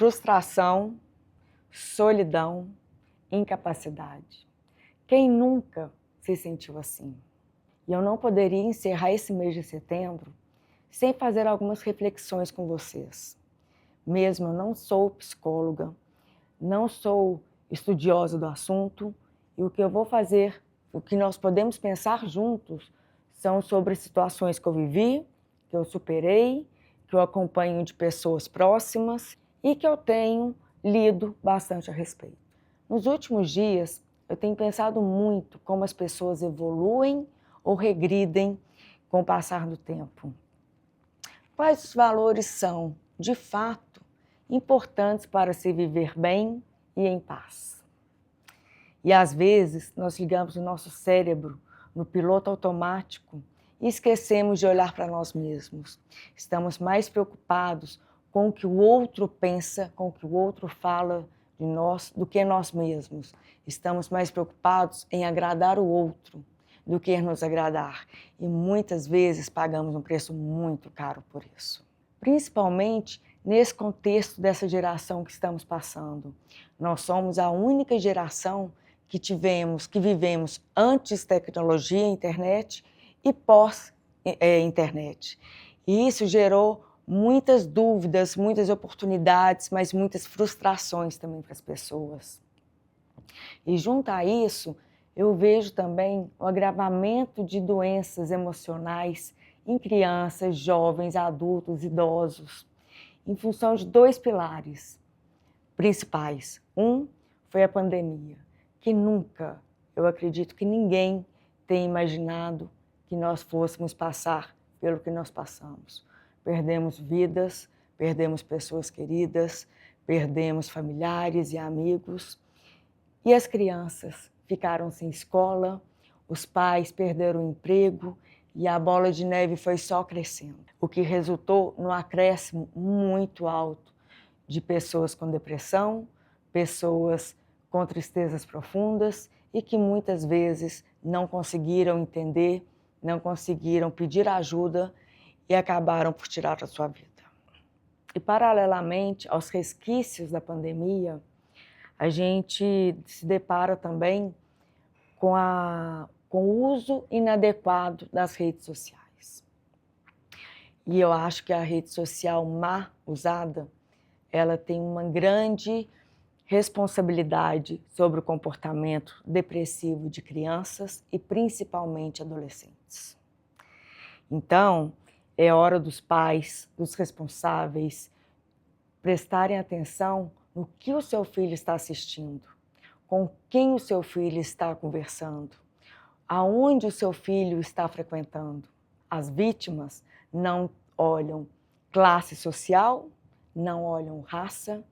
frustração, solidão, incapacidade. Quem nunca se sentiu assim? E eu não poderia encerrar esse mês de setembro sem fazer algumas reflexões com vocês. Mesmo eu não sou psicóloga, não sou estudiosa do assunto, e o que eu vou fazer, o que nós podemos pensar juntos, são sobre situações que eu vivi, que eu superei, que eu acompanho de pessoas próximas e que eu tenho lido bastante a respeito. Nos últimos dias, eu tenho pensado muito como as pessoas evoluem ou regridem com o passar do tempo. Quais os valores são, de fato, importantes para se viver bem e em paz? E às vezes nós ligamos o nosso cérebro no piloto automático e esquecemos de olhar para nós mesmos. Estamos mais preocupados com o que o outro pensa, com o que o outro fala de nós, do que nós mesmos. Estamos mais preocupados em agradar o outro do que nos agradar. E muitas vezes pagamos um preço muito caro por isso. Principalmente nesse contexto dessa geração que estamos passando. Nós somos a única geração que vivemos antes tecnologia, internet e pós-internet. E isso gerou muitas dúvidas, muitas oportunidades, mas muitas frustrações também para as pessoas. E junto a isso, eu vejo também o agravamento de doenças emocionais em crianças, jovens, adultos, idosos, em função de dois pilares principais. Um foi a pandemia, que nunca, eu acredito que ninguém tenha imaginado que nós fôssemos passar pelo que nós passamos. Perdemos vidas, perdemos pessoas queridas, perdemos familiares e amigos, e as crianças ficaram sem escola, os pais perderam o emprego e a bola de neve foi só crescendo, o que resultou num acréscimo muito alto de pessoas com depressão, pessoas com tristezas profundas e que muitas vezes não conseguiram entender, não conseguiram pedir ajuda e acabaram por tirar a sua vida. E paralelamente aos resquícios da pandemia, a gente se depara também com o uso inadequado das redes sociais. E eu acho que a rede social má usada, ela tem uma grande responsabilidade sobre o comportamento depressivo de crianças e principalmente adolescentes. Então, é hora dos pais, dos responsáveis, prestarem atenção no que o seu filho está assistindo, com quem o seu filho está conversando, aonde o seu filho está frequentando. As vítimas não olham classe social, não olham raça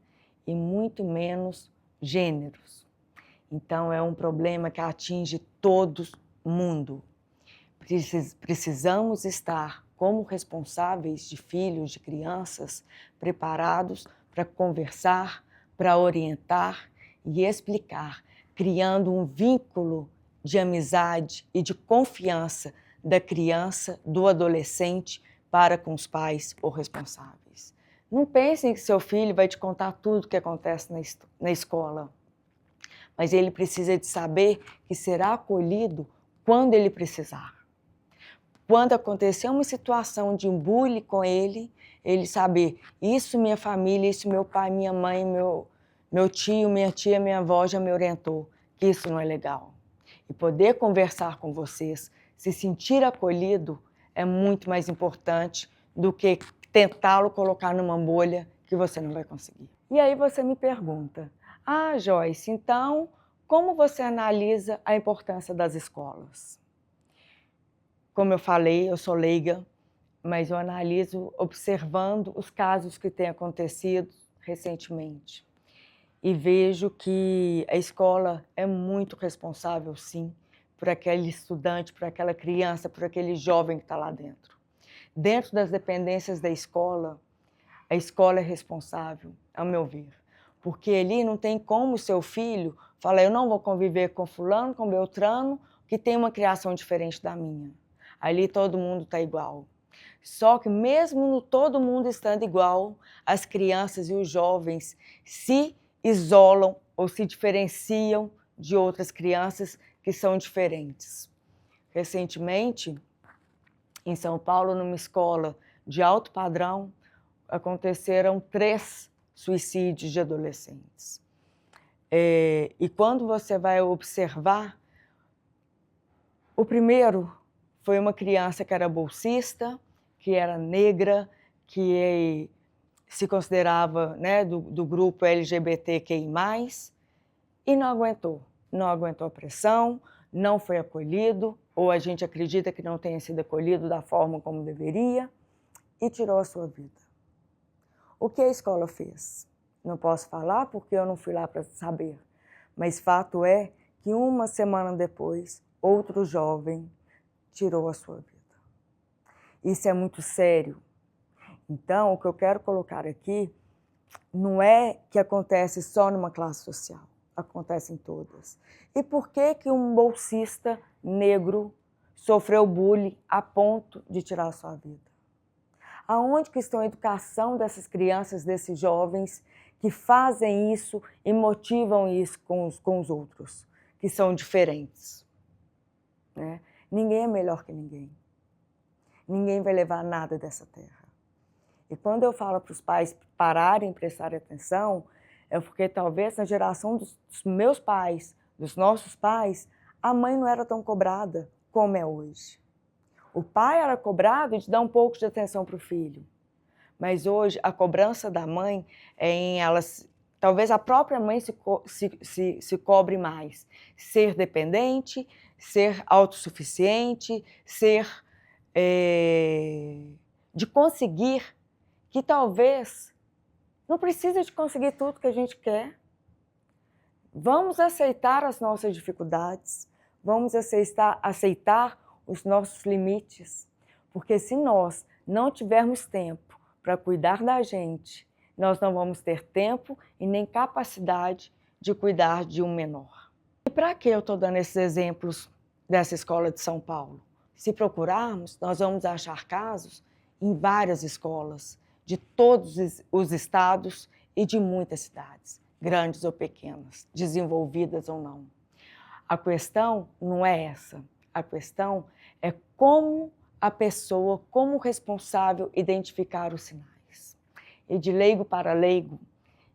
e muito menos gêneros. Então é um problema que atinge todo mundo. Precisamos estar, como responsáveis de filhos, de crianças, preparados para conversar, para orientar e explicar, criando um vínculo de amizade e de confiança da criança, do adolescente, para com os pais ou responsáveis. Não pensem que seu filho vai te contar tudo o que acontece na escola, mas ele precisa de saber que será acolhido quando ele precisar. Quando acontecer uma situação de um bullying com ele saber, isso minha família, isso meu pai, minha mãe, meu tio, minha tia, minha avó já me orientou, que isso não é legal. E poder conversar com vocês, se sentir acolhido, é muito mais importante do que tentá-lo colocar numa bolha que você não vai conseguir. E aí você me pergunta, Joyce, então como você analisa a importância das escolas? Como eu falei, eu sou leiga, mas eu analiso observando os casos que têm acontecido recentemente. E vejo que a escola é muito responsável, sim, por aquele estudante, por aquela criança, por aquele jovem que está lá dentro. Dentro das dependências da escola, a escola é responsável, ao meu ver. Porque ali não tem como o seu filho falar, eu não vou conviver com fulano, com beltrano, que tem uma criação diferente da minha. Ali todo mundo está igual. Só que mesmo no todo mundo estando igual, as crianças e os jovens se isolam ou se diferenciam de outras crianças que são diferentes. Recentemente, em São Paulo, numa escola de alto padrão, aconteceram 3 suicídios de adolescentes. E quando você vai observar, o primeiro foi uma criança que era bolsista, que era negra, que se considerava, né, do grupo LGBTQI+, e não aguentou a pressão, não foi acolhido, ou a gente acredita que não tenha sido acolhido da forma como deveria, e tirou a sua vida. O que a escola fez? Não posso falar porque eu não fui lá para saber, mas fato é que uma semana depois, outro jovem tirou a sua vida. Isso é muito sério. Então, o que eu quero colocar aqui não é que acontece só numa classe social, acontece em todas. E por que que um bolsista negro sofreu bullying a ponto de tirar a sua vida? Aonde que está a educação dessas crianças, desses jovens que fazem isso e motivam isso com os outros, que são diferentes? Né? Ninguém é melhor que ninguém. Ninguém vai levar nada dessa terra. E quando eu falo para os pais pararem e prestarem atenção, é porque talvez na geração dos meus pais, dos nossos pais, a mãe não era tão cobrada como é hoje. O pai era cobrado de dar um pouco de atenção para o filho. Mas hoje a cobrança da mãe é em elas, talvez a própria mãe se cobre mais. Ser dependente, ser autossuficiente, de conseguir, que talvez não precisa de conseguir tudo que a gente quer. Vamos aceitar as nossas dificuldades, vamos aceitar os nossos limites, porque se nós não tivermos tempo para cuidar da gente, nós não vamos ter tempo e nem capacidade de cuidar de um menor. E para que eu estou dando esses exemplos dessa escola de São Paulo? Se procurarmos, nós vamos achar casos em várias escolas, de todos os estados e de muitas cidades, grandes ou pequenas, desenvolvidas ou não. A questão não é essa. A questão é como a pessoa, como responsável, identificar os sinais. E de leigo para leigo,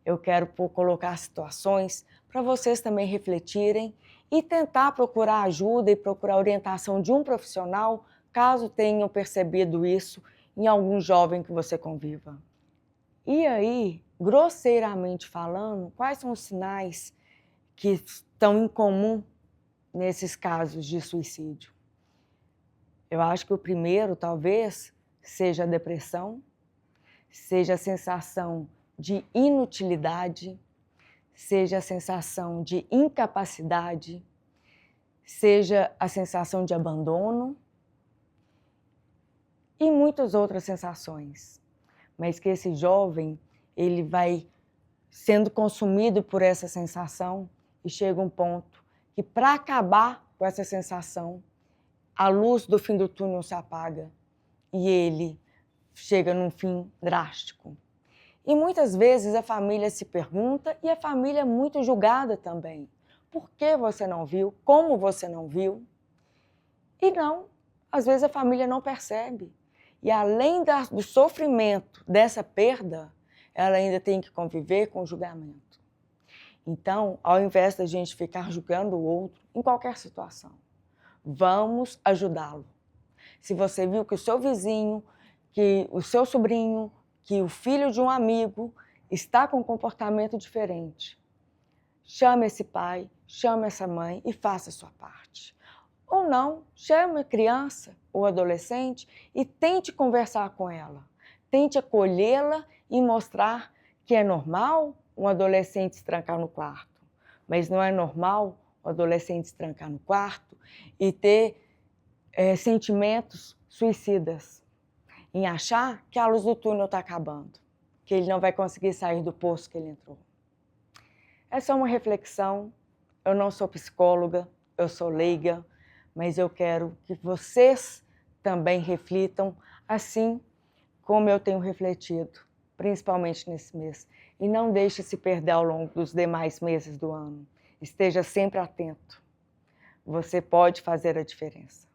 eu quero colocar situações para vocês também refletirem e tentar procurar ajuda e procurar orientação de um profissional, caso tenham percebido isso em algum jovem que você conviva. E aí, grosseiramente falando, quais são os sinais que estão em comum nesses casos de suicídio? Eu acho que o primeiro, talvez, seja a depressão, seja a sensação de inutilidade, seja a sensação de incapacidade, seja a sensação de abandono e muitas outras sensações. Mas que esse jovem, ele vai sendo consumido por essa sensação e chega um ponto que, para acabar com essa sensação, a luz do fim do túnel se apaga e ele chega num fim drástico. E muitas vezes a família se pergunta, e a família é muito julgada também. Por que você não viu? Como você não viu? E não, às vezes a família não percebe. E além do sofrimento dessa perda, ela ainda tem que conviver com o julgamento. Então, ao invés da gente ficar julgando o outro em qualquer situação, vamos ajudá-lo. Se você viu que o seu vizinho, que o seu sobrinho, que o filho de um amigo está com um comportamento diferente, chame esse pai, chame essa mãe e faça a sua parte. Ou não, chame a criança ou adolescente e tente conversar com ela. Tente acolhê-la e mostrar que é normal um adolescente se trancar no quarto, mas não é normal o adolescente se trancar no quarto e ter sentimentos suicidas, em achar que a luz do túnel está acabando, que ele não vai conseguir sair do poço que ele entrou. Essa é uma reflexão. Eu não sou psicóloga, eu sou leiga, mas eu quero que vocês também reflitam, assim como eu tenho refletido, principalmente nesse mês. E não deixe se perder ao longo dos demais meses do ano. Esteja sempre atento. Você pode fazer a diferença.